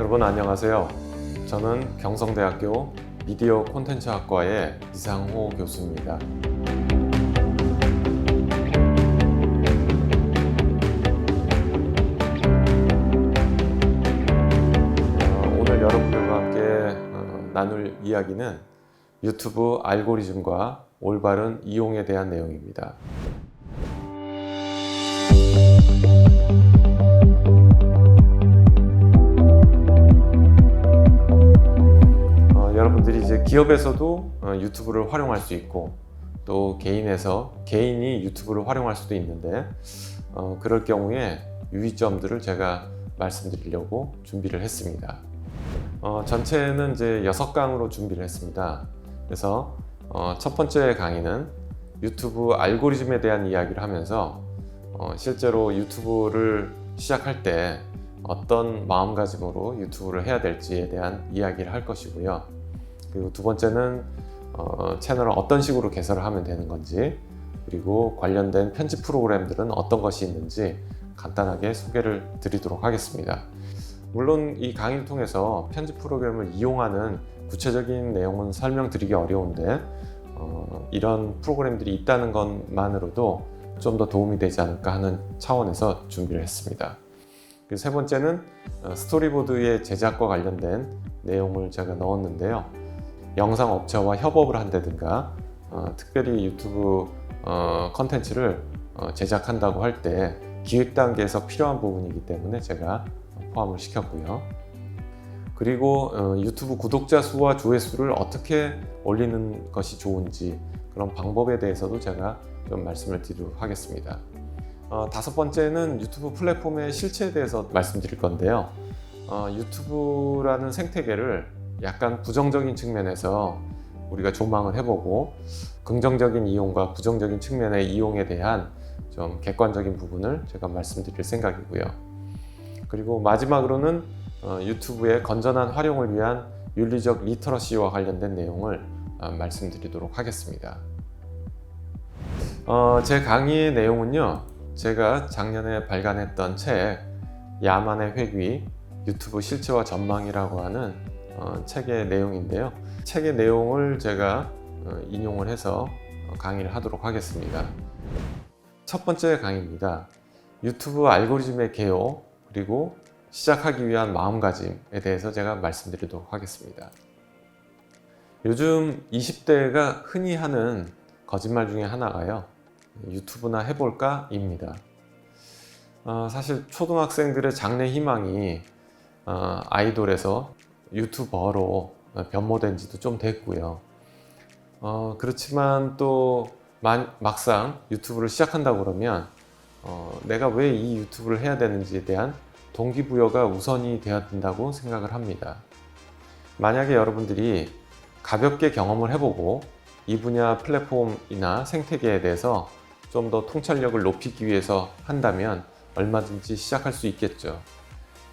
여러분 안녕하세요. 저는 경성대학교 미디어 콘텐츠학과의 이상호 교수입니다. 오늘 여러분들과 함께 나눌 이야기는 유튜브 알고리즘과 올바른 이용에 대한 내용입니다. 여러분들이 이제 기업에서도 유튜브를 활용할 수 있고 또 개인이 유튜브를 활용할 수도 있는데 그럴 경우에 유의점들을 제가 말씀드리려고 준비를 했습니다. 전체는 이제 6강으로 준비를 했습니다. 그래서 첫 번째 강의는 유튜브 알고리즘에 대한 이야기를 하면서 실제로 유튜브를 시작할 때 어떤 마음가짐으로 유튜브를 해야 될지에 대한 이야기를 할 것이고요. 그리고 두 번째는 채널을 어떤 식으로 개설을 하면 되는 건지, 그리고 관련된 편집 프로그램들은 어떤 것이 있는지 간단하게 소개를 드리도록 하겠습니다. 물론 이 강의를 통해서 편집 프로그램을 이용하는 구체적인 내용은 설명드리기 어려운데 이런 프로그램들이 있다는 것만으로도 좀 더 도움이 되지 않을까 하는 차원에서 준비를 했습니다. 그리고 세 번째는 스토리보드의 제작과 관련된 내용을 제가 넣었는데요. 영상 업체와 협업을 한다든가 특별히 유튜브 컨텐츠를 제작한다고 할 때 기획 단계에서 필요한 부분이기 때문에 제가 포함을 시켰고요. 그리고 유튜브 구독자 수와 조회수를 어떻게 올리는 것이 좋은지 그런 방법에 대해서도 제가 좀 말씀을 드리도록 하겠습니다. 다섯 번째는 유튜브 플랫폼의 실체에 대해서 말씀드릴 건데요. 유튜브라는 생태계를 약간 부정적인 측면에서 우리가 조망을 해보고 긍정적인 이용과 부정적인 측면의 이용에 대한 좀 객관적인 부분을 제가 말씀드릴 생각이고요. 그리고 마지막으로는 유튜브의 건전한 활용을 위한 윤리적 리터러시와 관련된 내용을 말씀드리도록 하겠습니다. 제 강의의 내용은요, 제가 작년에 발간했던 책 야만의 회귀 유튜브 실체와 전망이라고 하는 책의 내용인데요. 책의 내용을 제가 인용을 해서 강의를 하도록 하겠습니다. 첫 번째 강의입니다. 유튜브 알고리즘의 개요 그리고 시작하기 위한 마음가짐에 대해서 제가 말씀드리도록 하겠습니다. 요즘 20대가 흔히 하는 거짓말 중에 하나가요, 유튜브나 해볼까? 입니다. 사실 초등학생들의 장래 희망이 아이돌에서 유튜버로 변모된 지도 좀 됐고요. 그렇지만 또 막상 유튜브를 시작한다고 그러면 내가 왜 이 유튜브를 해야 되는지에 대한 동기부여가 우선이 되어야 된다고 생각을 합니다. 만약에 여러분들이 가볍게 경험을 해보고 이 분야 플랫폼이나 생태계에 대해서 좀 더 통찰력을 높이기 위해서 한다면 얼마든지 시작할 수 있겠죠.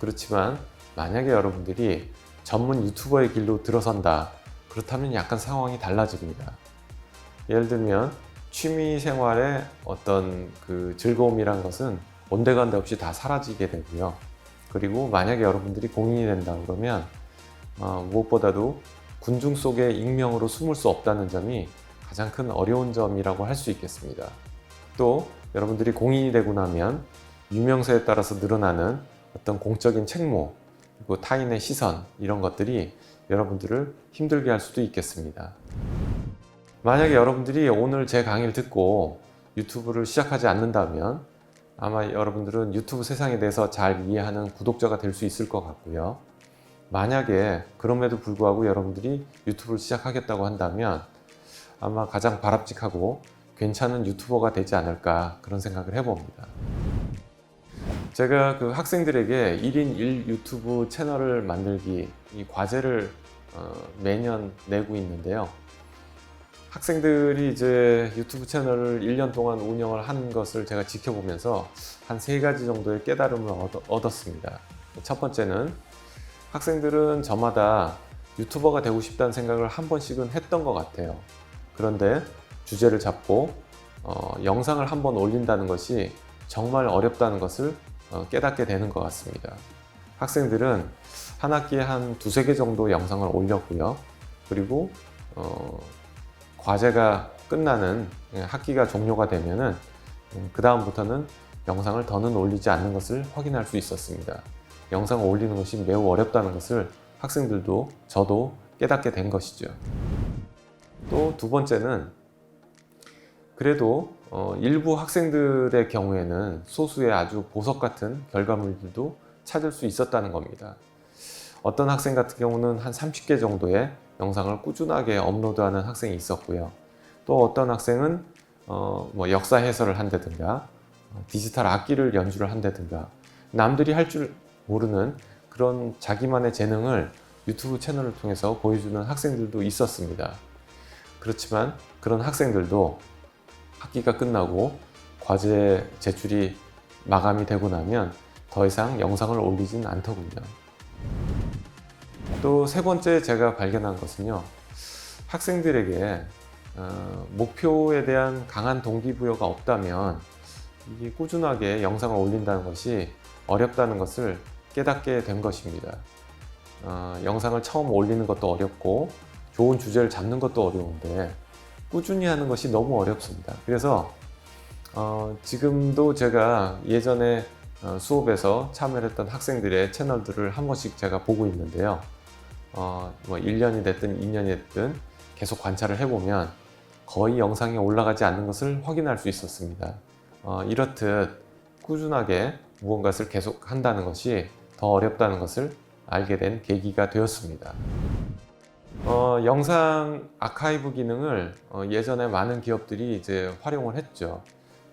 그렇지만 만약에 여러분들이 전문 유튜버의 길로 들어선다, 그렇다면 약간 상황이 달라집니다. 예를 들면 취미 생활의 어떤 그 즐거움이란 것은 온데간데 없이 다 사라지게 되고요. 그리고 만약에 여러분들이 공인이 된다 그러면 무엇보다도 군중 속에 익명으로 숨을 수 없다는 점이 가장 큰 어려운 점이라고 할 수 있겠습니다. 또 여러분들이 공인이 되고 나면 유명세에 따라서 늘어나는 어떤 공적인 책무, 그리고 타인의 시선, 이런 것들이 여러분들을 힘들게 할 수도 있겠습니다. 만약에 여러분들이 오늘 제 강의를 듣고 유튜브를 시작하지 않는다면 아마 여러분들은 유튜브 세상에 대해서 잘 이해하는 구독자가 될 수 있을 것 같고요. 만약에 그럼에도 불구하고 여러분들이 유튜브를 시작하겠다고 한다면 아마 가장 바람직하고 괜찮은 유튜버가 되지 않을까, 그런 생각을 해봅니다. 제가 그 학생들에게 1인 1 유튜브 채널을 만들기, 이 과제를 매년 내고 있는데요. 학생들이 이제 유튜브 채널을 1년 동안 운영을 한 것을 제가 지켜보면서 한 3가지 정도의 깨달음을 얻었습니다. 첫 번째는 학생들은 저마다 유튜버가 되고 싶다는 생각을 한 번씩은 했던 것 같아요. 그런데 주제를 잡고 영상을 한 번 올린다는 것이 정말 어렵다는 것을 깨닫게 되는 것 같습니다. 학생들은 한 학기에 한 두세 개 정도 영상을 올렸고요. 그리고 과제가 끝나는 학기가 종료가 되면은 그 다음부터는 영상을 더는 올리지 않는 것을 확인할 수 있었습니다. 영상을 올리는 것이 매우 어렵다는 것을 학생들도 저도 깨닫게 된 것이죠. 또 두 번째는 그래도 일부 학생들의 경우에는 소수의 아주 보석 같은 결과물들도 찾을 수 있었다는 겁니다. 어떤 학생 같은 경우는 한 30개 정도의 영상을 꾸준하게 업로드하는 학생이 있었고요. 또 어떤 학생은 뭐 역사 해설을 한다든가 디지털 악기를 연주를 한다든가 남들이 할 줄 모르는 그런 자기만의 재능을 유튜브 채널을 통해서 보여주는 학생들도 있었습니다. 그렇지만 그런 학생들도 학기가 끝나고 과제 제출이 마감이 되고 나면 더 이상 영상을 올리진 않더군요. 또 세 번째 제가 발견한 것은요, 학생들에게 목표에 대한 강한 동기부여가 없다면 이게 꾸준하게 영상을 올린다는 것이 어렵다는 것을 깨닫게 된 것입니다. 영상을 처음 올리는 것도 어렵고 좋은 주제를 잡는 것도 어려운데 꾸준히 하는 것이 너무 어렵습니다. 그래서 지금도 제가 예전에 수업에서 참여를 했던 학생들의 채널들을 한 번씩 제가 보고 있는데요. 뭐 1년이 됐든 2년이 됐든 계속 관찰을 해보면 거의 영상이 올라가지 않는 것을 확인할 수 있었습니다. 이렇듯 꾸준하게 무언가를 계속 한다는 것이 더 어렵다는 것을 알게 된 계기가 되었습니다. 영상 아카이브 기능을 예전에 많은 기업들이 이제 활용을 했죠.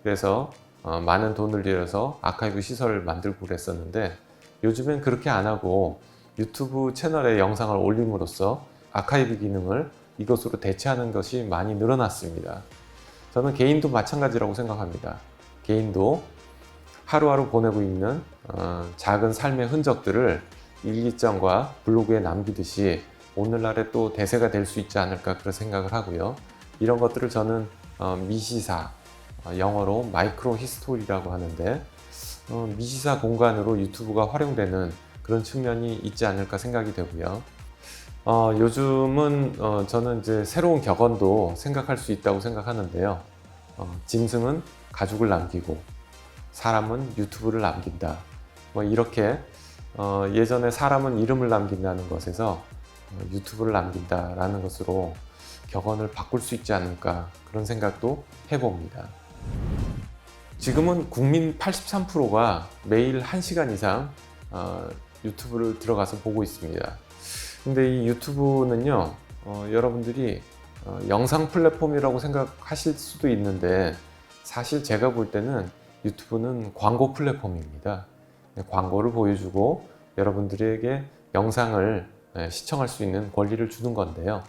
그래서 많은 돈을 들여서 아카이브 시설을 만들고 그랬었는데 요즘엔 그렇게 안 하고 유튜브 채널에 영상을 올림으로써 아카이브 기능을 이것으로 대체하는 것이 많이 늘어났습니다. 저는 개인도 마찬가지라고 생각합니다. 개인도 하루하루 보내고 있는 작은 삶의 흔적들을 일기장과 블로그에 남기듯이 오늘날에 또 대세가 될 수 있지 않을까 그런 생각을 하고요. 이런 것들을 저는 미시사, 영어로 마이크로 히스토리라고 하는데 미시사 공간으로 유튜브가 활용되는 그런 측면이 있지 않을까 생각이 되고요. 요즘은 저는 이제 새로운 격언도 생각할 수 있다고 생각하는데요. 짐승은 가죽을 남기고 사람은 유튜브를 남긴다. 뭐 이렇게 예전에 사람은 이름을 남긴다는 것에서 유튜브를 남긴다라는 것으로 격언을 바꿀 수 있지 않을까 그런 생각도 해봅니다. 지금은 국민 83%가 매일 1시간 이상 유튜브를 들어가서 보고 있습니다. 근데 이 유튜브는요, 여러분들이 영상 플랫폼이라고 생각하실 수도 있는데 사실 제가 볼 때는 유튜브는 광고 플랫폼입니다. 광고를 보여주고 여러분들에게 영상을 시청할 수 있는 권리를 주는 건데요.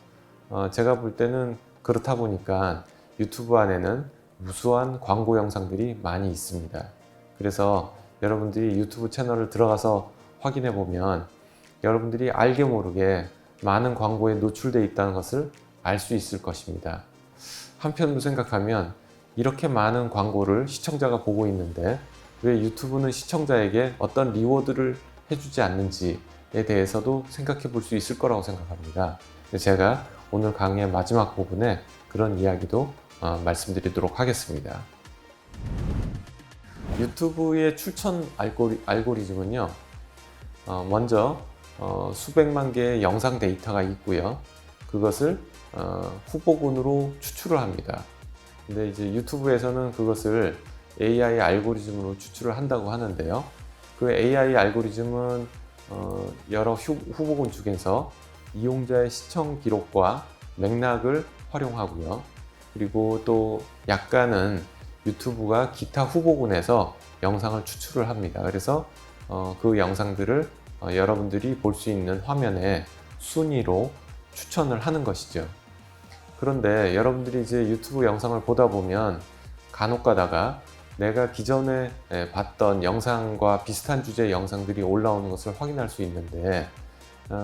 제가 볼 때는 그렇다 보니까 유튜브 안에는 무수한 광고 영상들이 많이 있습니다. 그래서 여러분들이 유튜브 채널을 들어가서 확인해 보면 여러분들이 알게 모르게 많은 광고에 노출되어 있다는 것을 알 수 있을 것입니다. 한편으로 생각하면 이렇게 많은 광고를 시청자가 보고 있는데 왜 유튜브는 시청자에게 어떤 리워드를 해주지 않는지에 대해서도 생각해 볼 수 있을 거라고 생각합니다. 제가 오늘 강의의 마지막 부분에 그런 이야기도 말씀드리도록 하겠습니다. 유튜브의 추천 알고리즘은요, 먼저 수백만 개의 영상 데이터가 있고요. 그것을 후보군으로 추출을 합니다. 근데 이제 유튜브에서는 그것을 AI 알고리즘으로 추출을 한다고 하는데요. 그 AI 알고리즘은 여러 후보군 중에서 이용자의 시청 기록과 맥락을 활용하고요. 그리고 또 약간은 유튜브가 기타 후보군에서 영상을 추출을 합니다. 그래서 그 영상들을 여러분들이 볼 수 있는 화면에 순위로 추천을 하는 것이죠. 그런데 여러분들이 이제 유튜브 영상을 보다 보면 간혹 가다가 내가 기존에 봤던 영상과 비슷한 주제의 영상들이 올라오는 것을 확인할 수 있는데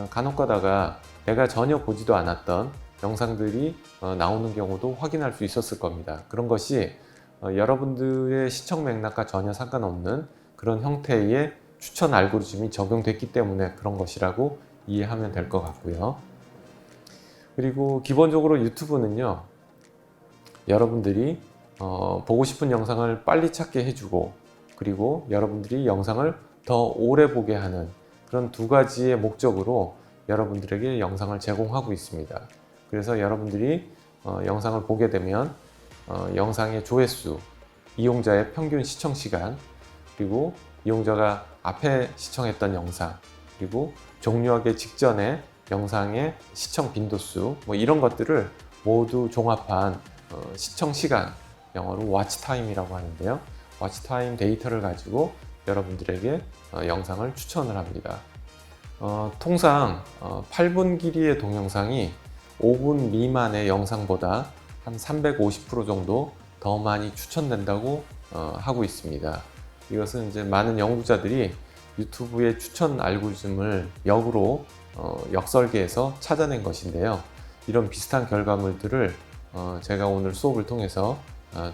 간혹 가다가 내가 전혀 보지도 않았던 영상들이 나오는 경우도 확인할 수 있었을 겁니다. 그런 것이 여러분들의 시청 맥락과 전혀 상관없는 그런 형태의 추천 알고리즘이 적용됐기 때문에 그런 것이라고 이해하면 될 것 같고요. 그리고 기본적으로 유튜브는요, 여러분들이 보고 싶은 영상을 빨리 찾게 해주고, 그리고 여러분들이 영상을 더 오래 보게 하는 그런 두 가지의 목적으로 여러분들에게 영상을 제공하고 있습니다. 그래서 여러분들이 영상을 보게 되면 영상의 조회수, 이용자의 평균 시청 시간, 그리고 이용자가 앞에 시청했던 영상, 그리고 종료하기 직전에 영상의 시청 빈도수, 뭐 이런 것들을 모두 종합한 시청 시간, 영어로 watch time이라고 하는데요. watch time 데이터를 가지고 여러분들에게 영상을 추천을 합니다. 통상 8분 길이의 동영상이 5분 미만의 영상보다 한 350% 정도 더 많이 추천된다고 하고 있습니다. 이것은 이제 많은 연구자들이 유튜브의 추천 알고리즘을 역으로 역설계해서 찾아낸 것인데요. 이런 비슷한 결과물들을 제가 오늘 수업을 통해서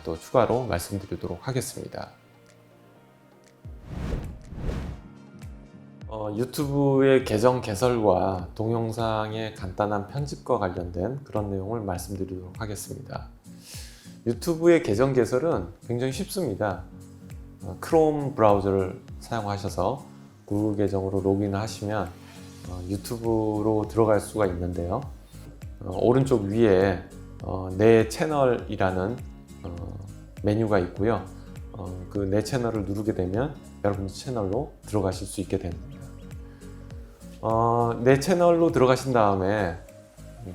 또 추가로 말씀드리도록 하겠습니다. 유튜브의 계정 개설과 동영상의 간단한 편집과 관련된 그런 내용을 말씀드리도록 하겠습니다. 유튜브의 계정 개설은 굉장히 쉽습니다. 크롬 브라우저를 사용하셔서 구글 계정으로 로그인을 하시면 유튜브로 들어갈 수가 있는데요. 오른쪽 위에 내 채널이라는 메뉴가 있고요. 그 내 채널을 누르게 되면 여러분 채널로 들어가실 수 있게 됩니다. 내 채널로 들어가신 다음에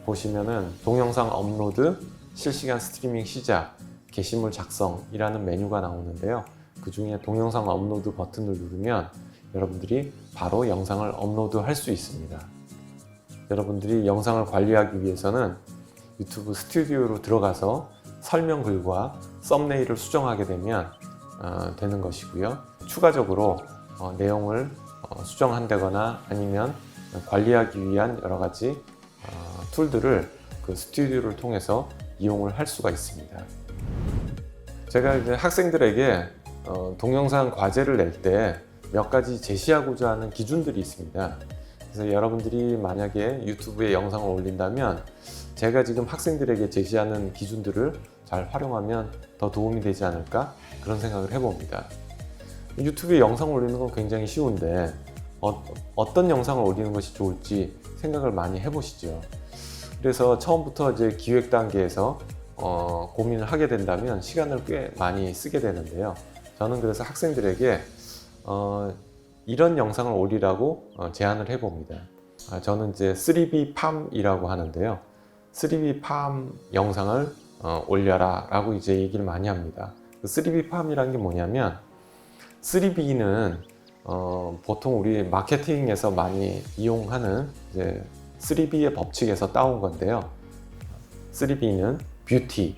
보시면은 동영상 업로드, 실시간 스트리밍 시작, 게시물 작성이라는 메뉴가 나오는데요. 그 중에 동영상 업로드 버튼을 누르면 여러분들이 바로 영상을 업로드할 수 있습니다. 여러분들이 영상을 관리하기 위해서는 유튜브 스튜디오로 들어가서 설명글과 썸네일을 수정하게 되면 되는 것이고요. 추가적으로 내용을 수정한다거나 아니면 관리하기 위한 여러 가지 툴들을 그 스튜디오를 통해서 이용을 할 수가 있습니다. 제가 이제 학생들에게 동영상 과제를 낼 때 몇 가지 제시하고자 하는 기준들이 있습니다. 그래서 여러분들이 만약에 유튜브에 영상을 올린다면 제가 지금 학생들에게 제시하는 기준들을 잘 활용하면 더 도움이 되지 않을까 그런 생각을 해봅니다. 유튜브에 영상을 올리는 건 굉장히 쉬운데 어떤 영상을 올리는 것이 좋을지 생각을 많이 해보시죠. 그래서 처음부터 이제 기획 단계에서 고민을 하게 된다면 시간을 꽤 많이 쓰게 되는데요. 저는 그래서 학생들에게 이런 영상을 올리라고 제안을 해봅니다. 저는 이제 3B 팜이라고 하는데요. 3B 팜 영상을 올려라 라고 이제 얘기를 많이 합니다. 3B 팜이라는 게 뭐냐면 3B는 보통 우리 마케팅에서 많이 이용하는 이제 3B의 법칙에서 따온 건데요. 3B는 뷰티,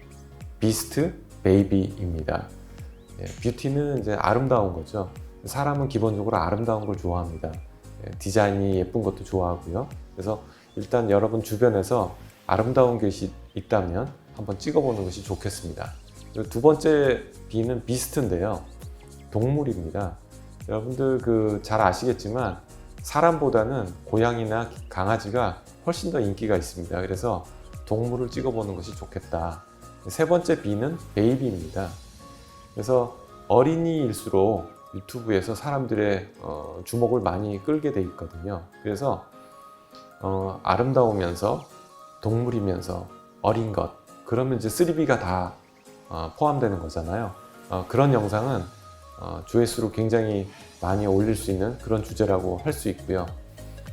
비스트, 베이비입니다. 뷰티는 이제 아름다운 거죠. 사람은 기본적으로 아름다운 걸 좋아합니다. 디자인이 예쁜 것도 좋아하고요. 그래서 일단 여러분 주변에서 아름다운 것이 있다면 한번 찍어보는 것이 좋겠습니다. 두 번째 B는 비스트인데요. 동물입니다. 여러분들 잘 아시겠지만 사람보다는 고양이나 강아지가 훨씬 더 인기가 있습니다. 그래서 동물을 찍어보는 것이 좋겠다. 세 번째 B는 베이비입니다. 그래서 어린이일수록 유튜브에서 사람들의 주목을 많이 끌게 돼 있거든요. 그래서 아름다우면서 동물이면서 어린 것, 그러면 이제 3B가 다 포함되는 거잖아요. 그런 영상은 조회수로 굉장히 많이 올릴 수 있는 그런 주제라고 할 수 있고요.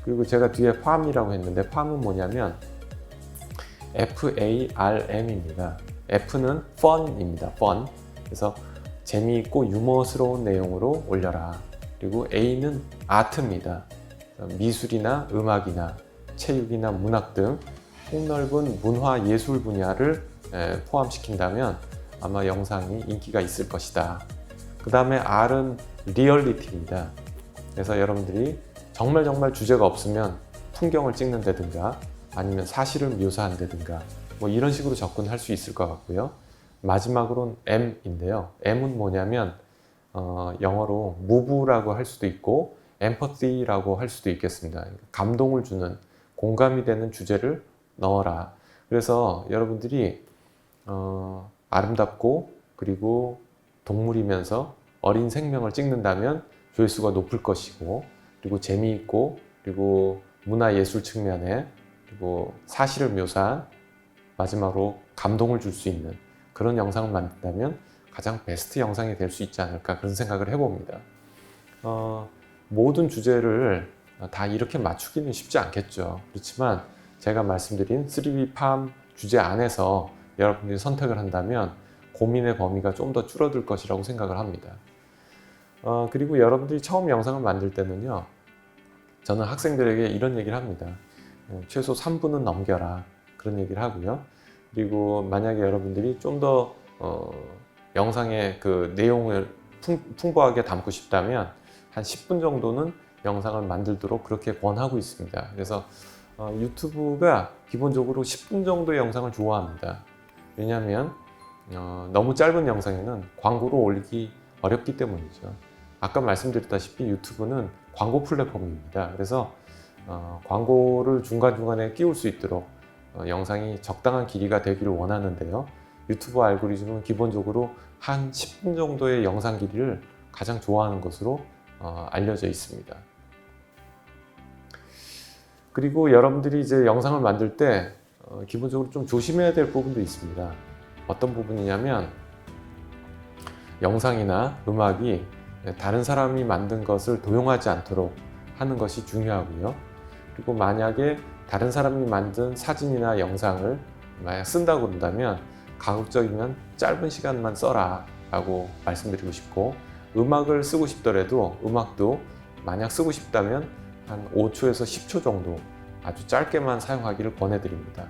그리고 제가 뒤에 팜이라고 했는데 팜은 뭐냐면 FARM입니다. F는 fun입니다. fun. 그래서 재미있고 유머스러운 내용으로 올려라. 그리고 A는 아트입니다. 미술이나 음악이나 체육이나 문학 등 폭넓은 문화 예술 분야를 포함시킨다면 아마 영상이 인기가 있을 것이다. 그 다음에 R은 리얼리티입니다. 그래서 여러분들이 정말 주제가 없으면 풍경을 찍는다든가 아니면 사실을 묘사한다든가 뭐 이런 식으로 접근할 수 있을 것 같고요. 마지막으로는 M인데요. M은 뭐냐면 영어로 move라고 할 수도 있고 empathy라고 할 수도 있겠습니다. 감동을 주는, 공감이 되는 주제를 넣어라. 그래서 여러분들이 아름답고 그리고 동물이면서 어린 생명을 찍는다면 조회수가 높을 것이고, 그리고 재미있고, 그리고 문화예술 측면에, 그리고 사실을 묘사한, 마지막으로 감동을 줄 수 있는 그런 영상을 만든다면 가장 베스트 영상이 될 수 있지 않을까, 그런 생각을 해봅니다. 모든 주제를 다 이렇게 맞추기는 쉽지 않겠죠. 그렇지만 제가 말씀드린 3D 팜 주제 안에서 여러분들이 선택을 한다면 고민의 범위가 좀 더 줄어들 것이라고 생각을 합니다. 그리고 여러분들이 처음 영상을 만들 때는요, 저는 학생들에게 이런 얘기를 합니다. 최소 3분은 넘겨라, 그런 얘기를 하고요. 그리고 만약에 여러분들이 좀 더 영상의 그 내용을 풍부하게 담고 싶다면 한 10분 정도는 영상을 만들도록 그렇게 권하고 있습니다. 그래서 유튜브가 기본적으로 10분 정도의 영상을 좋아합니다. 왜냐하면 너무 짧은 영상에는 광고를 올리기 어렵기 때문이죠. 아까 말씀드렸다시피 유튜브는 광고 플랫폼입니다. 그래서 광고를 중간중간에 끼울 수 있도록 영상이 적당한 길이가 되기를 원하는데요. 유튜브 알고리즘은 기본적으로 한 10분 정도의 영상 길이를 가장 좋아하는 것으로 알려져 있습니다. 그리고 여러분들이 이제 영상을 만들 때 기본적으로 좀 조심해야 될 부분도 있습니다. 어떤 부분이냐면 영상이나 음악이 다른 사람이 만든 것을 도용하지 않도록 하는 것이 중요하고요. 그리고 만약에 다른 사람이 만든 사진이나 영상을 만약 쓴다고 그런다면 가급적이면 짧은 시간만 써라 라고 말씀드리고 싶고, 음악을 쓰고 싶더라도 음악도 만약 쓰고 싶다면 한 5초에서 10초 정도 아주 짧게만 사용하기를 권해드립니다.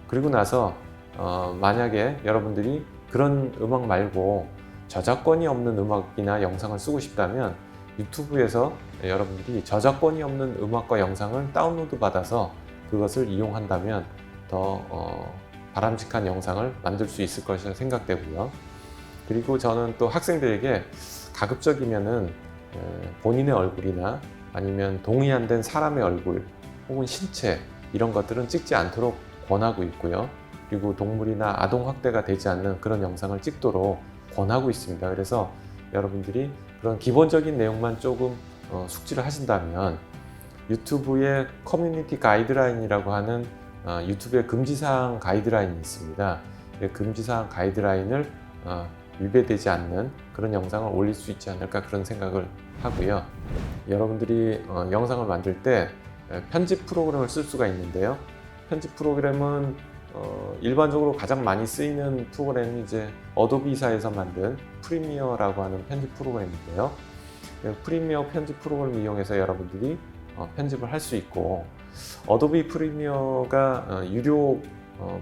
그리고 나서 만약에 여러분들이 그런 음악 말고 저작권이 없는 음악이나 영상을 쓰고 싶다면 유튜브에서 여러분들이 저작권이 없는 음악과 영상을 다운로드 받아서 그것을 이용한다면 더 바람직한 영상을 만들 수 있을 것이라 생각되고요. 그리고 저는 또 학생들에게 가급적이면은 본인의 얼굴이나 아니면 동의 안 된 사람의 얼굴 혹은 신체 이런 것들은 찍지 않도록 권하고 있고요. 그리고 동물이나 아동 학대가 되지 않는 그런 영상을 찍도록 권하고 있습니다. 그래서 여러분들이 그런 기본적인 내용만 조금 숙지를 하신다면 유튜브의 커뮤니티 가이드라인이라고 하는 유튜브의 금지사항 가이드라인이 있습니다. 금지사항 가이드라인을 위배되지 않는 그런 영상을 올릴 수 있지 않을까, 그런 생각을 하고요. 여러분들이 영상을 만들 때 편집 프로그램을 쓸 수가 있는데요. 편집 프로그램은 일반적으로 가장 많이 쓰이는 프로그램이 이제 어도비사에서 만든 프리미어라고 하는 편집 프로그램인데요. 프리미어 편집 프로그램을 이용해서 여러분들이 편집을 할 수 있고, 어도비 프리미어가 유료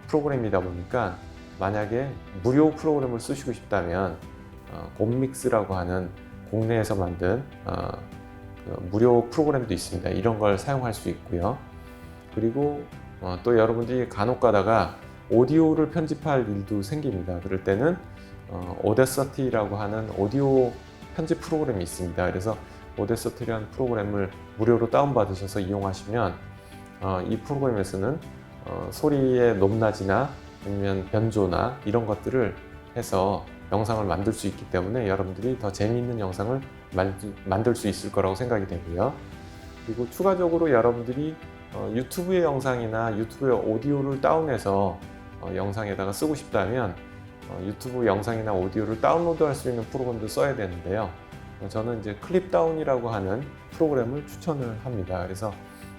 프로그램이다 보니까 만약에 무료 프로그램을 쓰시고 싶다면 곰믹스라고 하는 국내에서 만든 무료 프로그램도 있습니다. 이런 걸 사용할 수 있고요. 그리고 또 여러분들이 간혹 가다가 오디오를 편집할 일도 생깁니다. 그럴 때는 오데서티라고 하는 오디오 편집 프로그램이 있습니다. 그래서 오데서티라는 프로그램을 무료로 다운받으셔서 이용하시면 이 프로그램에서는 소리의 높낮이나 아니면 변조나 이런 것들을 해서 영상을 만들 수 있기 때문에 여러분들이 더 재미있는 영상을 만들 수 있을 거라고 생각이 되고요. 그리고 추가적으로 여러분들이 유튜브의 영상이나 유튜브의 오디오를 다운해서 영상에다가 쓰고 싶다면 유튜브 영상이나 오디오를 다운로드 할 수 있는 프로그램도 써야 되는데요. 저는 이제 클립다운이라고 하는 프로그램을 추천을 합니다. 그래서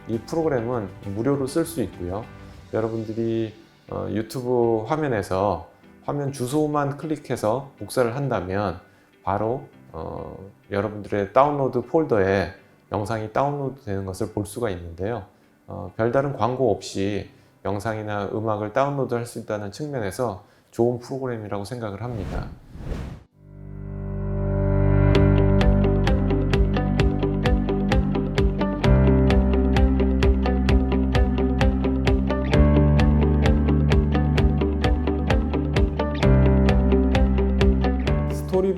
이 프로그램은 무료로 쓸 수 있고요. 여러분들이 유튜브 화면에서 화면 주소만 클릭해서 복사를 한다면 바로 여러분들의 다운로드 폴더에 영상이 다운로드 되는 것을 볼 수가 있는데요. 별다른 광고 없이 영상이나 음악을 다운로드 할 수 있다는 측면에서 좋은 프로그램이라고 생각을 합니다.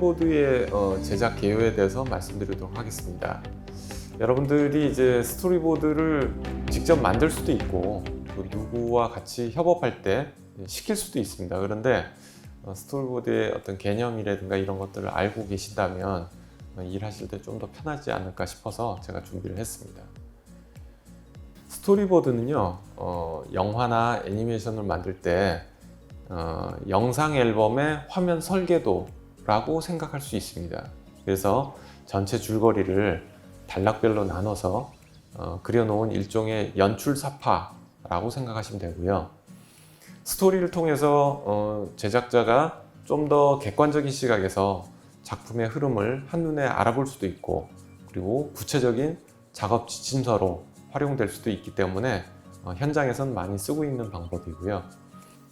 스토리보드의 제작 개요에 대해서 말씀드리도록 하겠습니다. 여러분들이 이제 스토리보드를 직접 만들 수도 있고 또 누구와 같이 협업할 때 시킬 수도 있습니다. 그런데 스토리보드의 어떤 개념이라든가 이런 것들을 알고 계신다면 일하실 때 좀 더 편하지 않을까 싶어서 제가 준비를 했습니다. 스토리보드는요, 영화나 애니메이션을 만들 때 영상 앨범의 화면 설계도라고 생각할 수 있습니다. 그래서 전체 줄거리를 단락별로 나눠서 그려놓은 일종의 연출사파라고 생각하시면 되고요. 스토리를 통해서 제작자가 좀 더 객관적인 시각에서 작품의 흐름을 한눈에 알아볼 수도 있고, 그리고 구체적인 작업 지침서로 활용될 수도 있기 때문에 현장에서는 많이 쓰고 있는 방법이고요.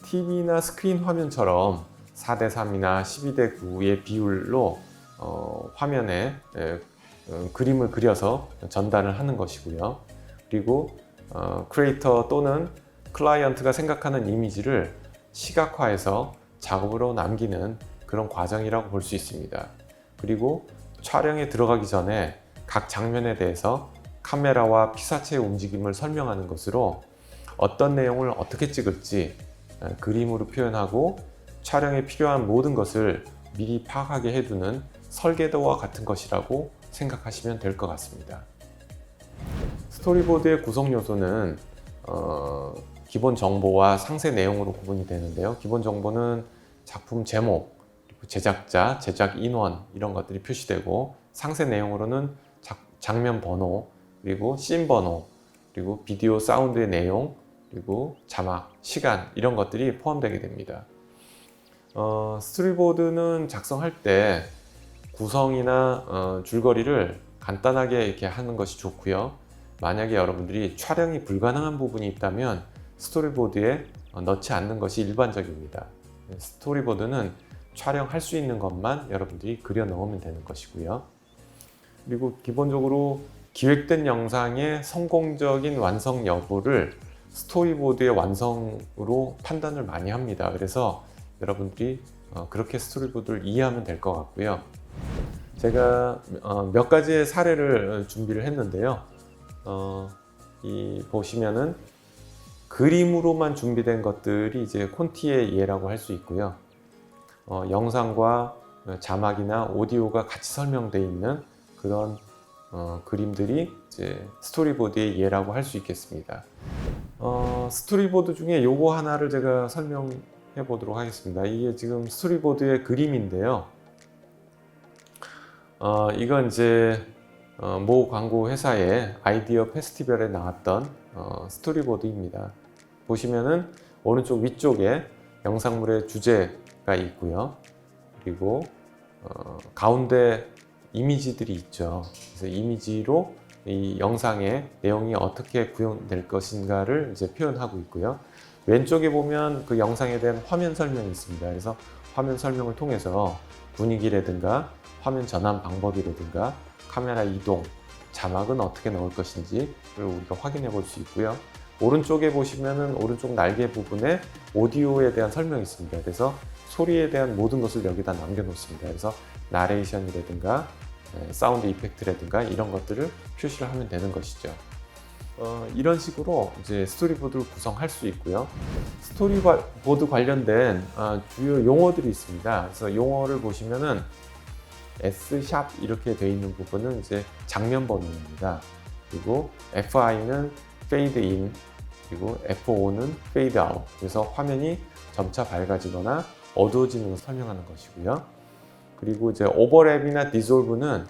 TV나 스크린 화면처럼 4:3이나 12:9의 비율로 화면에 그림을 그려서 전달을 하는 것이고요. 그리고 크리에이터 또는 클라이언트가 생각하는 이미지를 시각화해서 작업으로 남기는 그런 과정이라고 볼 수 있습니다. 그리고 촬영에 들어가기 전에 각 장면에 대해서 카메라와 피사체의 움직임을 설명하는 것으로 어떤 내용을 어떻게 찍을지 그림으로 표현하고 촬영에 필요한 모든 것을 미리 파악하게 해두는 설계도와 같은 것이라고 생각하시면 될 것 같습니다. 스토리보드의 구성 요소는 기본 정보와 상세 내용으로 구분이 되는데요. 기본 정보는 작품 제목, 그리고 제작자, 제작 인원 이런 것들이 표시되고, 상세 내용으로는 장면 번호, 그리고 씬 번호, 그리고 비디오 사운드의 내용, 그리고 자막, 시간 이런 것들이 포함되게 됩니다. 스토리보드는 작성할 때 구성이나 줄거리를 간단하게 이렇게 하는 것이 좋고요. 만약에 여러분들이 촬영이 불가능한 부분이 있다면 스토리보드에 넣지 않는 것이 일반적입니다. 스토리보드는 촬영할 수 있는 것만 여러분들이 그려 넣으면 되는 것이고요. 그리고 기본적으로 기획된 영상의 성공적인 완성 여부를 스토리보드의 완성으로 판단을 많이 합니다. 그래서 여러분들이 그렇게 스토리보드를 이해하면 될 것 같고요. 제가 몇 가지의 사례를 준비를 했는데요. 보시면은 그림으로만 준비된 것들이 이제 콘티의 예라고 할 수 있고요. 영상과 자막이나 오디오가 같이 설명되어 있는 그런 그림들이 이제 스토리보드의 예라고 할 수 있겠습니다. 스토리보드 중에 요거 하나를 제가 설명해 보도록 하겠습니다. 이게 지금 스토리보드의 그림인데요. 이건 이제 모 광고 회사의 아이디어 페스티벌에 나왔던 스토리보드입니다. 보시면은 오른쪽 위쪽에 영상물의 주제가 있고요. 그리고 가운데 이미지들이 있죠. 그래서 이미지로 이 영상의 내용이 어떻게 구현될 것인가를 이제 표현하고 있고요. 왼쪽에 보면 그 영상에 대한 화면 설명이 있습니다. 그래서 화면 설명을 통해서 분위기라든가 화면 전환 방법이라든가 카메라 이동, 자막은 어떻게 넣을 것인지를 우리가 확인해 볼 수 있고요. 오른쪽에 보시면은 오른쪽 날개 부분에 오디오에 대한 설명이 있습니다. 그래서 소리에 대한 모든 것을 여기다 남겨 놓습니다. 그래서 나레이션이라든가 사운드 이펙트라든가 이런 것들을 표시를 하면 되는 것이죠. 이런 식으로 이제 스토리보드를 구성할 수 있고요. 스토리보드 관련된 주요 용어들이 있습니다. 그래서 용어를 보시면은 S# 이렇게 되어 있는 부분은 이제 장면 번호입니다. 그리고 FI는 fade in, 그리고 FO는 fade out. 그래서 화면이 점차 밝아지거나 어두워지는 것을 설명하는 것이고요. 그리고 이제 오버랩이나 디솔브는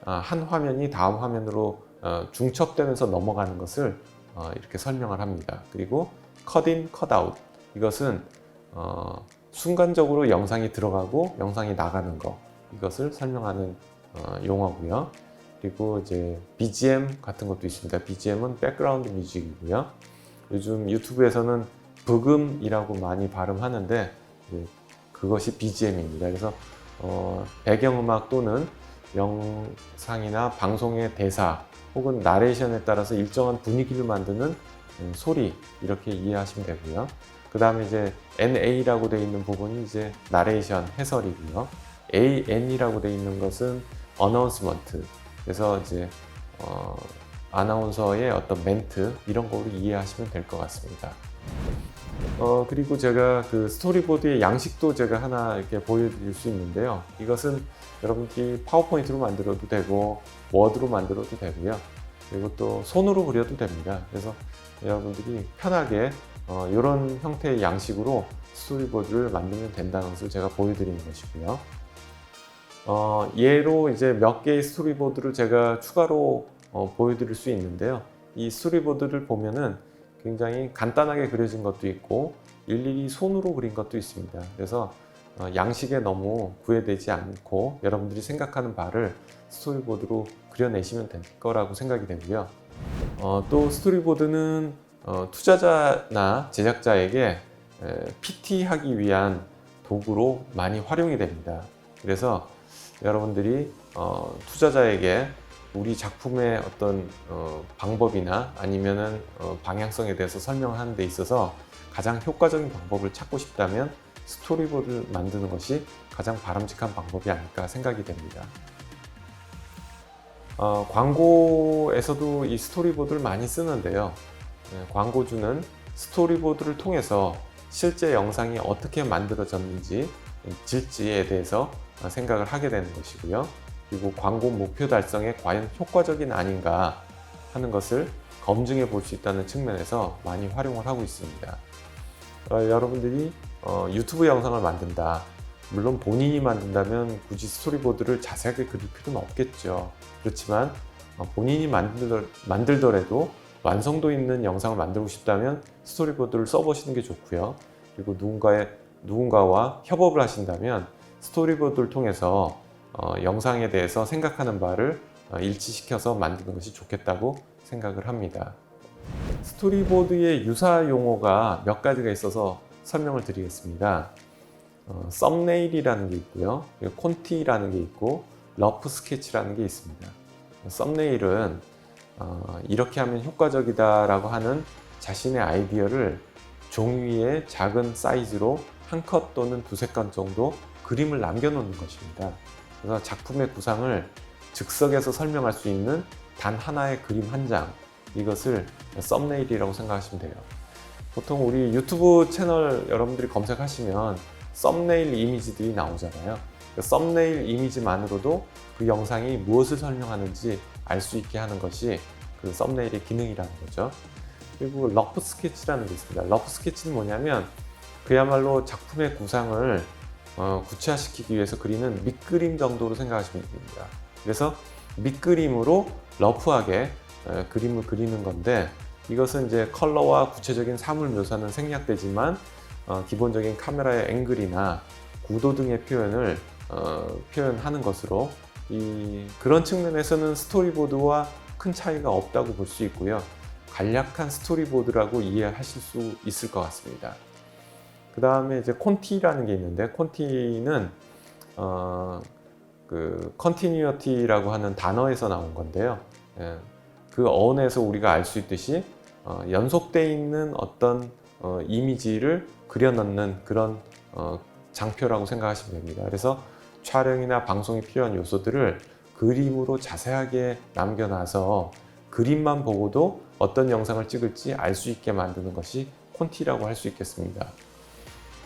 한 화면이 다음 화면으로 중첩되면서 넘어가는 것을 이렇게 설명을 합니다. 그리고 cut in, cut out. 이것은 순간적으로 영상이 들어가고 영상이 나가는 것. 이것을 설명하는 용어고요. 그리고 이제 BGM 같은 것도 있습니다. BGM은 백그라운드 뮤직이고요. 요즘 유튜브에서는 브금이라고 많이 발음하는데 그것이 BGM입니다. 그래서 배경음악 또는 영상이나 방송의 대사 혹은 나레이션에 따라서 일정한 분위기를 만드는 소리 이렇게 이해하시면 되고요. 그 다음에 이제 NA라고 되어 있는 부분이 이제 나레이션 해설이고요. AN이라고 되어 있는 것은 어나운스먼트. 그래서 이제 아나운서의 어떤 멘트 이런 거로 이해하시면 될 것 같습니다. 그리고 제가 그 스토리보드의 양식도 제가 하나 이렇게 보여드릴 수 있는데요. 이것은 여러분들이 파워포인트로 만들어도 되고 워드로 만들어도 되고요. 그리고 또 손으로 그려도 됩니다. 그래서 여러분들이 편하게 이런 형태의 양식으로 스토리보드를 만들면 된다는 것을 제가 보여드리는 것이고요. 예로 이제 몇 개의 스토리보드를 제가 추가로 보여드릴 수 있는데요. 이 스토리보드를 보면은 굉장히 간단하게 그려진 것도 있고 일일이 손으로 그린 것도 있습니다. 그래서 양식에 너무 구애되지 않고 여러분들이 생각하는 바를 스토리보드로 그려내시면 될 거라고 생각이 되고요. 또 스토리보드는 투자자나 제작자에게 PT하기 위한 도구로 많이 활용이 됩니다. 그래서 여러분들이 투자자에게 우리 작품의 어떤 방법이나 아니면은 방향성에 대해서 설명하는 데 있어서 가장 효과적인 방법을 찾고 싶다면 스토리보드를 만드는 것이 가장 바람직한 방법이 아닐까 생각이 됩니다. 광고에서도 이 스토리보드를 많이 쓰는데요. 광고주는 스토리보드를 통해서 실제 영상이 어떻게 만들어졌는지 질지에 대해서 생각을 하게 되는 것이고요. 그리고 광고 목표 달성에 과연 효과적인 아닌가 하는 것을 검증해 볼 수 있다는 측면에서 많이 활용을 하고 있습니다. 여러분들이 유튜브 영상을 만든다. 물론 본인이 만든다면 굳이 스토리보드를 자세하게 그릴 필요는 없겠죠. 그렇지만 본인이 만들더라도 완성도 있는 영상을 만들고 싶다면 스토리보드를 써보시는 게 좋고요. 그리고 누군가와 협업을 하신다면 스토리보드를 통해서 영상에 대해서 생각하는 바를 일치시켜서 만드는 것이 좋겠다고 생각을 합니다. 스토리보드의 유사 용어가 몇 가지가 있어서 설명을 드리겠습니다. 썸네일이라는 게 있고요. 콘티라는 게 있고 러프 스케치라는 게 있습니다. 썸네일은 이렇게 하면 효과적이다라고 하는 자신의 아이디어를 종이의 작은 사이즈로 한 컷 또는 두세 컷 정도 그림을 남겨놓는 것입니다. 그래서 작품의 구상을 즉석에서 설명할 수 있는 단 하나의 그림 한 장, 이것을 썸네일이라고 생각하시면 돼요. 보통 우리 유튜브 채널 여러분들이 검색하시면 썸네일 이미지들이 나오잖아요. 그 썸네일 이미지만으로도 그 영상이 무엇을 설명하는지 알 수 있게 하는 것이 그 썸네일의 기능이라는 거죠. 그리고 러프 스케치라는 게 있습니다. 러프 스케치는 뭐냐면 그야말로 작품의 구상을 구체화시키기 위해서 그리는 밑그림 정도로 생각하시면 됩니다. 그래서 밑그림으로 러프하게 그림을 그리는 건데, 이것은 이제 컬러와 구체적인 사물 묘사는 생략되지만 기본적인 카메라의 앵글이나 구도 등의 표현을 표현하는 것으로 그런 측면에서는 스토리보드와 큰 차이가 없다고 볼 수 있고요. 간략한 스토리보드라고 이해하실 수 있을 것 같습니다. 그 다음에 이제 콘티라는 게 있는데, 콘티는 그 컨티뉴어티라고 하는 단어에서 나온 건데요. 그 어원에서 우리가 알 수 있듯이 연속되어 있는 어떤 이미지를 그려넣는 그런 장표라고 생각하시면 됩니다. 그래서 촬영이나 방송에 필요한 요소들을 그림으로 자세하게 남겨놔서 그림만 보고도 어떤 영상을 찍을지 알 수 있게 만드는 것이 콘티라고 할 수 있겠습니다.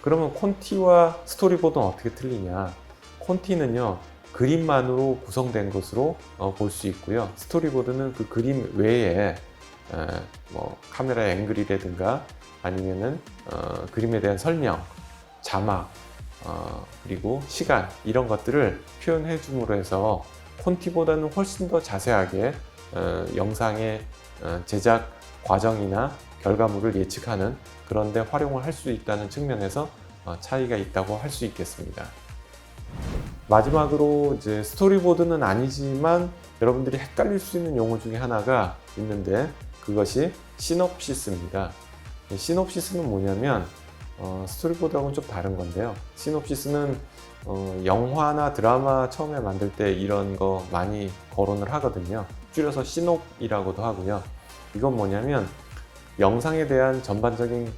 그러면 콘티와 스토리보드는 어떻게 틀리냐? 콘티는요, 그림만으로 구성된 것으로 볼 수 있고요. 스토리보드는 그 그림 외에 뭐 카메라 앵글이라든가 아니면은 그림에 대한 설명, 자막, 그리고 시간, 이런 것들을 표현해 줌으로 해서 콘티보다는 훨씬 더 자세하게 영상의 제작 과정이나 결과물을 예측하는 그런 데 활용을 할 수 있다는 측면에서 차이가 있다고 할 수 있겠습니다. 마지막으로 이제 스토리보드는 아니지만 여러분들이 헷갈릴 수 있는 용어 중에 하나가 있는데, 그것이 시놉시스입니다. 시놉시스는 뭐냐면 스토리보드하고는 좀 다른 건데요. 시놉시스는 영화나 드라마 처음에 만들 때 이런 거 많이 거론을 하거든요. 줄여서 시놉이라고도 하고요. 이건 뭐냐면 영상에 대한 전반적인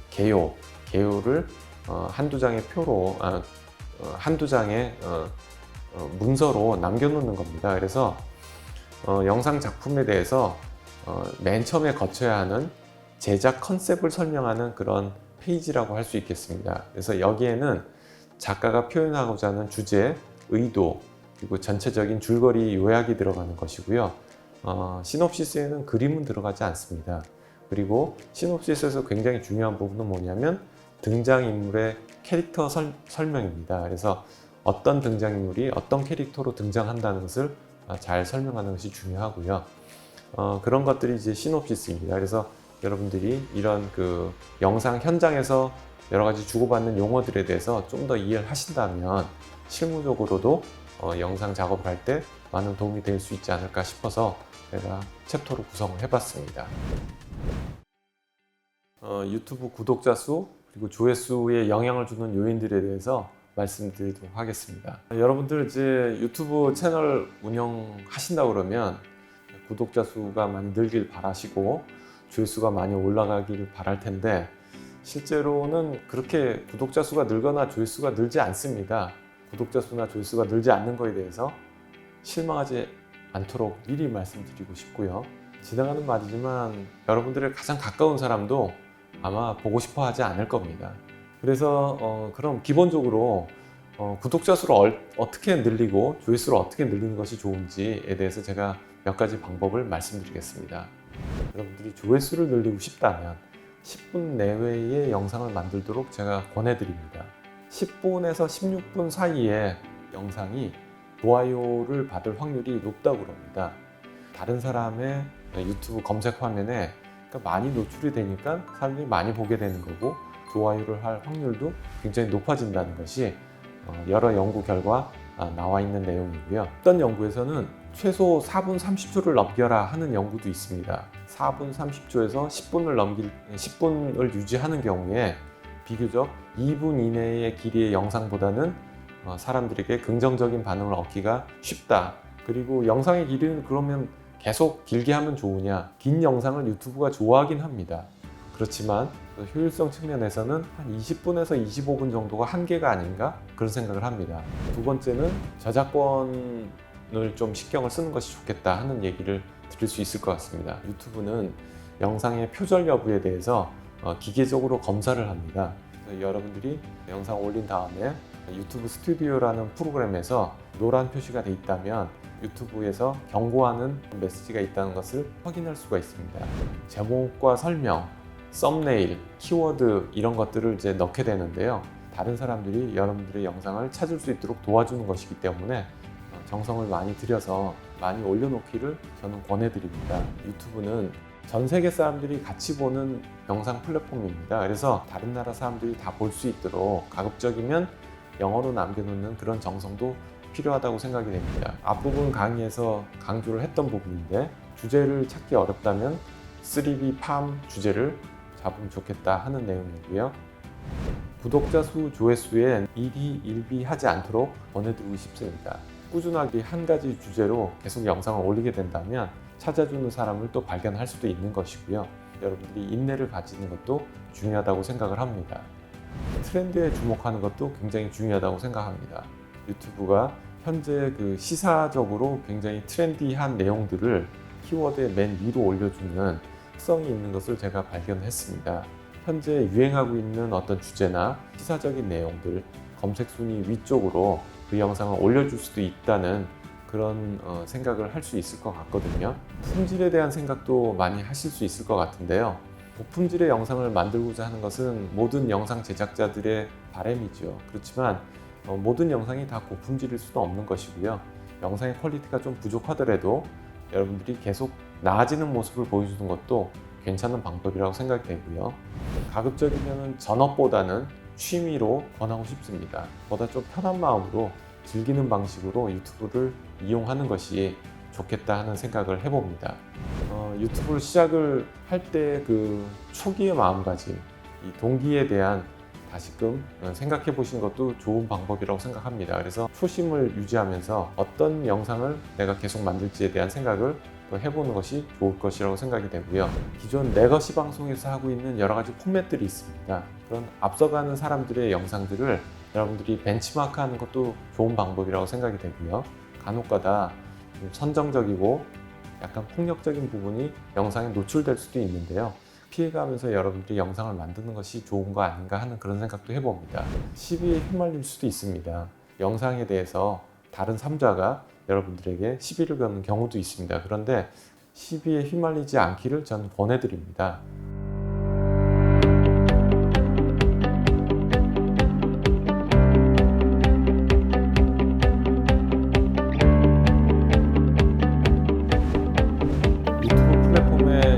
개요를 한두 장의 표로 한두 장의 문서로 남겨놓는 겁니다. 그래서 영상 작품에 대해서 맨 처음에 거쳐야 하는 제작 컨셉을 설명하는 그런 페이지라고 할 수 있겠습니다. 그래서 여기에는 작가가 표현하고자 하는 주제, 의도, 그리고 전체적인 줄거리 요약이 들어가는 것이고요. 시놉시스에는 그림은 들어가지 않습니다. 그리고 시놉시스에서 굉장히 중요한 부분은 뭐냐면 등장인물의 캐릭터 설명입니다. 그래서 어떤 등장인물이 어떤 캐릭터로 등장한다는 것을 잘 설명하는 것이 중요하고요. 그런 것들이 이제 시놉시스입니다. 그래서 여러분들이 이런 그 영상 현장에서 여러 가지 주고받는 용어들에 대해서 좀 더 이해를 하신다면 실무적으로도 영상 작업을 할 때 많은 도움이 될 수 있지 않을까 싶어서 제가 챕터로 구성을 해봤습니다. 유튜브 구독자 수 그리고 조회수에 영향을 주는 요인들에 대해서 말씀드리도록 하겠습니다. 여러분들 이제 유튜브 채널 운영하신다 그러면 구독자 수가 많이 늘길 바라시고 조회수가 많이 올라가길 바랄 텐데 실제로는 그렇게 구독자 수가 늘거나 조회수가 늘지 않습니다. 구독자 수나 조회수가 늘지 않는 것에 대해서 실망하지 않도록 미리 말씀드리고 싶고요. 지나가는 말이지만 여러분들의 가장 가까운 사람도 아마 보고 싶어 하지 않을 겁니다. 그래서 그럼 기본적으로 구독자 수를 어떻게 늘리고 조회수를 어떻게 늘리는 것이 좋은지에 대해서 제가 몇 가지 방법을 말씀드리겠습니다. 여러분들이 조회수를 늘리고 싶다면 10분 내외의 영상을 만들도록 제가 권해드립니다. 10분에서 16분 사이에 영상이 좋아요를 받을 확률이 높다고 합니다. 다른 사람의 유튜브 검색 화면에 많이 노출이 되니까 사람들이 많이 보게 되는 거고 좋아요를 할 확률도 굉장히 높아진다는 것이 여러 연구 결과 나와 있는 내용이고요. 어떤 연구에서는 최소 4분 30초를 넘겨라 하는 연구도 있습니다. 4분 30초에서 10분을 유지하는 경우에 비교적 2분 이내의 길이의 영상보다는 사람들에게 긍정적인 반응을 얻기가 쉽다. 그리고 영상의 길이는 그러면 계속 길게 하면 좋으냐? 긴 영상을 유튜브가 좋아하긴 합니다. 그렇지만 효율성 측면에서는 한 20분에서 25분 정도가 한계가 아닌가? 그런 생각을 합니다. 두 번째는 저작권을 좀 신경을 쓰는 것이 좋겠다 하는 얘기를 드릴 수 있을 것 같습니다. 유튜브는 영상의 표절 여부에 대해서 기계적으로 검사를 합니다. 그래서 여러분들이 영상 올린 다음에 유튜브 스튜디오라는 프로그램에서 노란 표시가 돼 있다면 유튜브에서 경고하는 메시지가 있다는 것을 확인할 수가 있습니다. 제목과 설명, 썸네일, 키워드 이런 것들을 이제 넣게 되는데요. 다른 사람들이 여러분들의 영상을 찾을 수 있도록 도와주는 것이기 때문에 정성을 많이 들여서 많이 올려놓기를 저는 권해드립니다. 유튜브는 전 세계 사람들이 같이 보는 영상 플랫폼입니다. 그래서 다른 나라 사람들이 다 볼 수 있도록 가급적이면 영어로 남겨놓는 그런 정성도 필요하다고 생각이 됩니다. 앞부분 강의에서 강조를 했던 부분인데 주제를 찾기 어렵다면 3D 팜 주제를 잡으면 좋겠다 하는 내용이고요. 구독자 수, 조회수에 일희일비하지 않도록 권해드리고 싶습니다. 꾸준하게 한 가지 주제로 계속 영상을 올리게 된다면 찾아주는 사람을 또 발견할 수도 있는 것이고요. 여러분들이 인내를 가지는 것도 중요하다고 생각을 합니다. 트렌드에 주목하는 것도 굉장히 중요하다고 생각합니다. 유튜브가 현재 그 시사적으로 굉장히 트렌디한 내용들을 키워드의 맨 위로 올려주는 특성이 있는 것을 제가 발견했습니다. 현재 유행하고 있는 어떤 주제나 시사적인 내용들, 검색 순위 위쪽으로 그 영상을 올려줄 수도 있다는 그런 생각을 할 수 있을 것 같거든요. 품질에 대한 생각도 많이 하실 수 있을 것 같은데요. 고품질의 영상을 만들고자 하는 것은 모든 영상 제작자들의 바람이죠. 그렇지만 모든 영상이 다 고품질일 수는 없는 것이고요. 영상의 퀄리티가 좀 부족하더라도 여러분들이 계속 나아지는 모습을 보여주는 것도 괜찮은 방법이라고 생각이 되고요. 가급적이면 전업보다는 취미로 권하고 싶습니다. 보다 좀 편한 마음으로 즐기는 방식으로 유튜브를 이용하는 것이 좋겠다 하는 생각을 해봅니다. 유튜브를 시작을 할 때 그 초기의 마음가짐, 이 동기에 대한 다시금 생각해 보시는 것도 좋은 방법이라고 생각합니다. 그래서 초심을 유지하면서 어떤 영상을 내가 계속 만들지에 대한 생각을 또 해보는 것이 좋을 것이라고 생각이 되고요. 기존 레거시 방송에서 하고 있는 여러 가지 포맷들이 있습니다. 그런 앞서가는 사람들의 영상들을 여러분들이 벤치마크하는 것도 좋은 방법이라고 생각이 되고요. 간혹가다 좀 선정적이고 약간 폭력적인 부분이 영상에 노출될 수도 있는데요. 피해가면서 여러분들이 영상을 만드는 것이 좋은 거 아닌가 하는 그런 생각도 해봅니다. 시비에 휘말릴 수도 있습니다. 영상에 대해서 다른 3자가 여러분들에게 시비를 거는 경우도 있습니다. 그런데 시비에 휘말리지 않기를 저는 권해드립니다.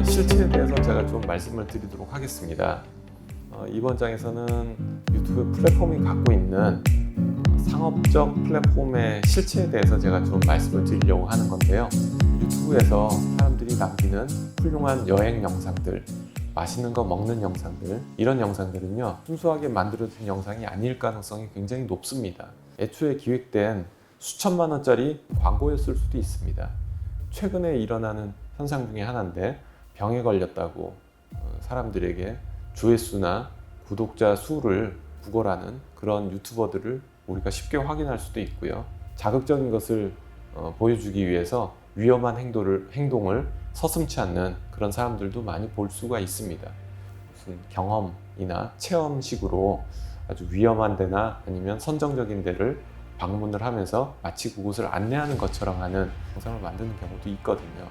실체에 대해서 제가 좀 말씀을 드리도록 하겠습니다. 이번 장에서는 유튜브 플랫폼이 갖고 있는 상업적 플랫폼의 실체에 대해서 제가 좀 말씀을 드리려고 하는 건데요. 유튜브에서 사람들이 남기는 훌륭한 여행 영상들, 맛있는 거 먹는 영상들, 이런 영상들은요, 순수하게 만들어진 영상이 아닐 가능성이 굉장히 높습니다. 애초에 기획된 수천만 원짜리 광고였을 수도 있습니다. 최근에 일어나는 현상 중에 하나인데, 병에 걸렸다고 사람들에게 조회수나 구독자 수를 구걸하는 그런 유튜버들을 우리가 쉽게 확인할 수도 있고요. 자극적인 것을 보여주기 위해서 위험한 행동을 서슴지 않는 그런 사람들도 많이 볼 수가 있습니다. 무슨 경험이나 체험식으로 아주 위험한 데나 아니면 선정적인 데를 방문을 하면서 마치 그곳을 안내하는 것처럼 하는 영상을 만드는 경우도 있거든요.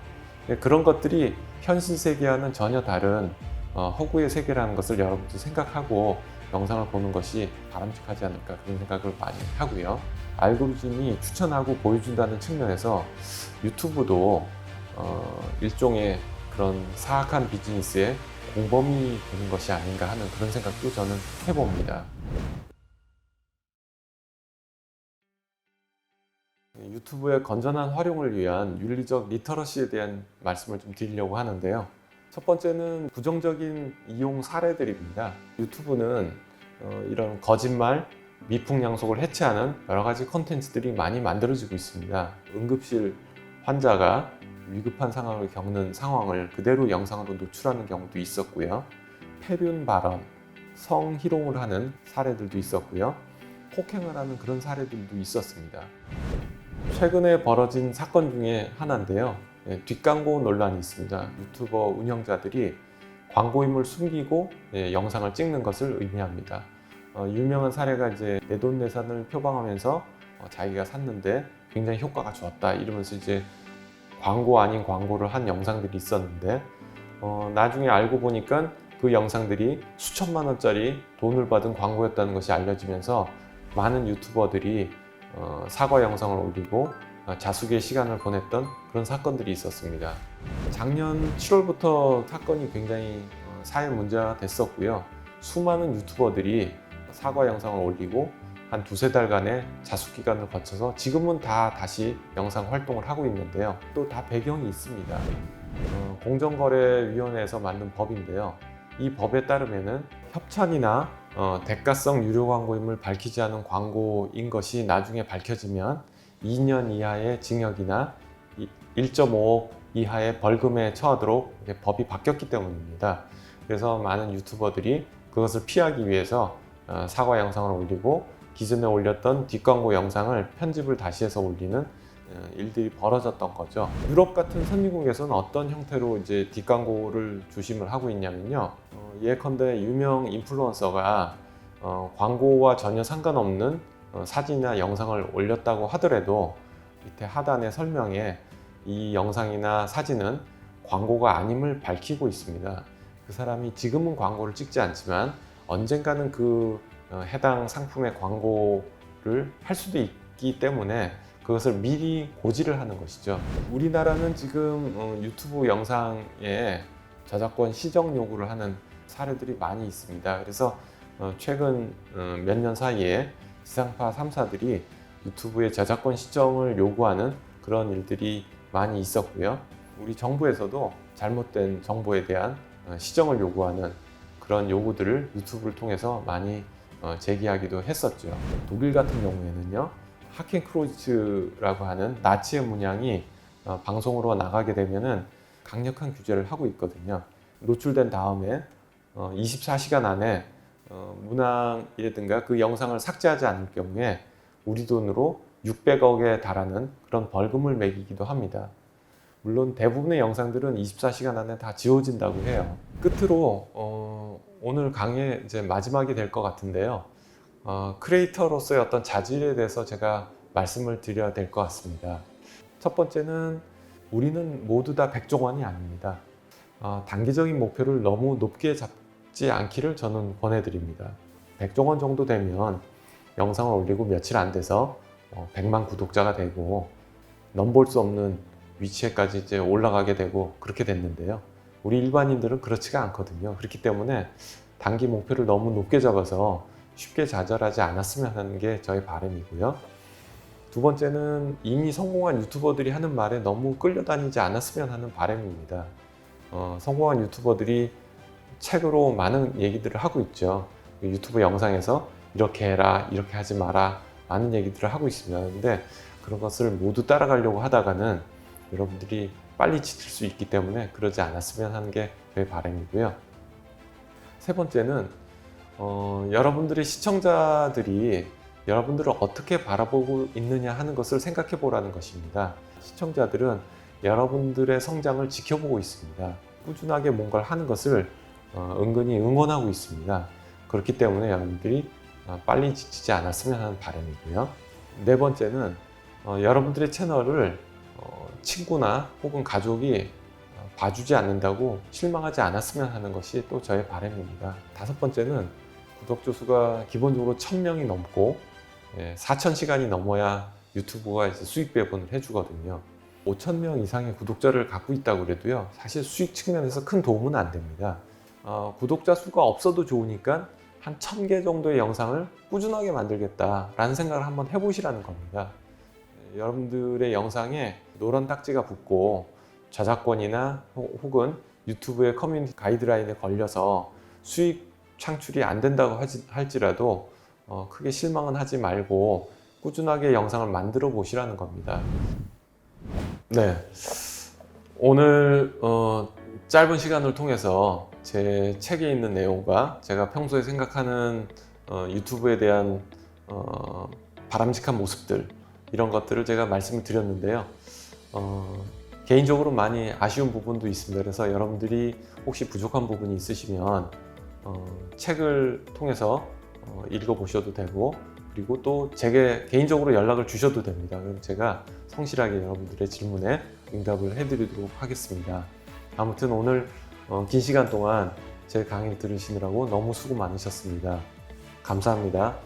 그런 것들이 현실 세계와는 전혀 다른 허구의 세계라는 것을 여러분들이 생각하고 영상을 보는 것이 바람직하지 않을까 그런 생각을 많이 하고요. 알고리즘이 추천하고 보여준다는 측면에서 유튜브도 일종의 그런 사악한 비즈니스의 공범이 되는 것이 아닌가 하는 그런 생각도 저는 해봅니다. 유튜브의 건전한 활용을 위한 윤리적 리터러시에 대한 말씀을 좀 드리려고 하는데요. 첫 번째는 부정적인 이용 사례들입니다. 유튜브는 이런 거짓말, 미풍양속을 해체하는 여러 가지 콘텐츠들이 많이 만들어지고 있습니다. 응급실 환자가 위급한 상황을 겪는 상황을 그대로 영상으로 노출하는 경우도 있었고요. 폐륜 발언, 성희롱을 하는 사례들도 있었고요. 폭행을 하는 그런 사례들도 있었습니다. 최근에 벌어진 사건 중에 하나인데요. 뒷광고 논란이 있습니다. 유튜버 운영자들이 광고임을 숨기고 영상을 찍는 것을 의미합니다. 유명한 사례가 이제 내돈내산을 표방하면서 자기가 샀는데 굉장히 효과가 좋았다 이러면서 이제 광고 아닌 광고를 한 영상들이 있었는데 나중에 알고 보니까 그 영상들이 수천만 원짜리 돈을 받은 광고였다는 것이 알려지면서 많은 유튜버들이 사과 영상을 올리고 자숙의 시간을 보냈던 그런 사건들이 있었습니다. 작년 7월부터 사건이 굉장히 사회 문제가 됐었고요. 수많은 유튜버들이 사과 영상을 올리고 한 두세 달간의 자숙 기간을 거쳐서 지금은 다 다시 영상 활동을 하고 있는데요. 또 다 배경이 있습니다. 공정거래위원회에서 만든 법인데요. 이 법에 따르면은 협찬이나 대가성 유료 광고임을 밝히지 않은 광고인 것이 나중에 밝혀지면 2년 이하의 징역이나 1.5억 이하의 벌금에 처하도록 법이 바뀌었기 때문입니다. 그래서 많은 유튜버들이 그것을 피하기 위해서 사과 영상을 올리고 기존에 올렸던 뒷광고 영상을 편집을 다시 해서 올리는 일들이 벌어졌던 거죠. 유럽 같은 선진국에서는 어떤 형태로 이제 뒷광고를 조심을 하고 있냐면요. 예컨대 유명 인플루언서가 광고와 전혀 상관없는 사진이나 영상을 올렸다고 하더라도 밑에 하단의 설명에 이 영상이나 사진은 광고가 아님을 밝히고 있습니다. 그 사람이 지금은 광고를 찍지 않지만 언젠가는 그 해당 상품의 광고를 할 수도 있기 때문에 그것을 미리 고지를 하는 것이죠. 우리나라는 지금 유튜브 영상에 저작권 시정 요구를 하는 사례들이 많이 있습니다. 그래서 최근 몇 년 사이에 지상파 3사들이 유튜브의 저작권 시정을 요구하는 그런 일들이 많이 있었고요. 우리 정부에서도 잘못된 정보에 대한 시정을 요구하는 그런 요구들을 유튜브를 통해서 많이 제기하기도 했었죠. 독일 같은 경우에는요. 하켄크로이츠라고 하는 나치의 문양이 방송으로 나가게 되면은 강력한 규제를 하고 있거든요. 노출된 다음에 24시간 안에 문항이라든가 그 영상을 삭제하지 않을 경우에 우리 돈으로 600억에 달하는 그런 벌금을 매기기도 합니다. 물론 대부분의 영상들은 24시간 안에 다 지워진다고 해요. 끝으로 오늘 강의 이제 마지막이 될 것 같은데요. 크리에이터로서의 어떤 자질에 대해서 제가 말씀을 드려야 될 것 같습니다. 첫 번째는 우리는 모두 다 백종원이 아닙니다. 단기적인 목표를 너무 높게 잡지 않기를 저는 권해드립니다. 백종원 정도 되면 영상을 올리고 며칠 안 돼서 100만 구독자가 되고 넘볼 수 없는 위치에까지 이제 올라가게 되고 그렇게 됐는데요. 우리 일반인들은 그렇지가 않거든요. 그렇기 때문에 단기 목표를 너무 높게 잡아서 쉽게 좌절하지 않았으면 하는 게 저의 바람이고요. 두 번째는 이미 성공한 유튜버들이 하는 말에 너무 끌려다니지 않았으면 하는 바람입니다. 성공한 유튜버들이 책으로 많은 얘기들을 하고 있죠. 유튜브 영상에서 이렇게 해라, 이렇게 하지 마라 많은 얘기들을 하고 있습니다. 근데 그런 것을 모두 따라가려고 하다가는 여러분들이 빨리 지칠 수 있기 때문에 그러지 않았으면 하는 게 저의 바람이고요. 세 번째는 여러분들의 시청자들이 여러분들을 어떻게 바라보고 있느냐 하는 것을 생각해 보라는 것입니다. 시청자들은 여러분들의 성장을 지켜보고 있습니다. 꾸준하게 뭔가를 하는 것을 은근히 응원하고 있습니다. 그렇기 때문에 여러분들이 빨리 지치지 않았으면 하는 바람이고요. 네 번째는 여러분들의 채널을 친구나 혹은 가족이 봐주지 않는다고 실망하지 않았으면 하는 것이 또 저의 바람입니다. 다섯 번째는 구독자 수가 기본적으로 1000명이 넘고 4000시간이 넘어야 유튜브가 이제 수익 배분을 해주거든요. 5000명 이상의 구독자를 갖고 있다고 그래도요, 사실 수익 측면에서 큰 도움은 안 됩니다. 구독자 수가 없어도 좋으니까 한 1000개 정도의 영상을 꾸준하게 만들겠다라는 생각을 한번 해보시라는 겁니다. 여러분들의 영상에 노란 딱지가 붙고 저작권이나 혹은 유튜브의 커뮤니티 가이드라인에 걸려서 수익 창출이 안 된다고 할지라도 크게 실망은 하지 말고 꾸준하게 영상을 만들어 보시라는 겁니다. 네, 오늘 짧은 시간을 통해서 제 책에 있는 내용과 제가 평소에 생각하는 유튜브에 대한 바람직한 모습들, 이런 것들을 제가 말씀을 드렸는데요. 개인적으로 많이 아쉬운 부분도 있습니다. 그래서 여러분들이 혹시 부족한 부분이 있으시면 책을 통해서 읽어보셔도 되고, 그리고 또 제게 개인적으로 연락을 주셔도 됩니다. 그럼 제가 성실하게 여러분들의 질문에 응답을 해드리도록 하겠습니다. 아무튼 오늘 긴 시간 동안 제 강의를 들으시느라고 너무 수고 많으셨습니다. 감사합니다.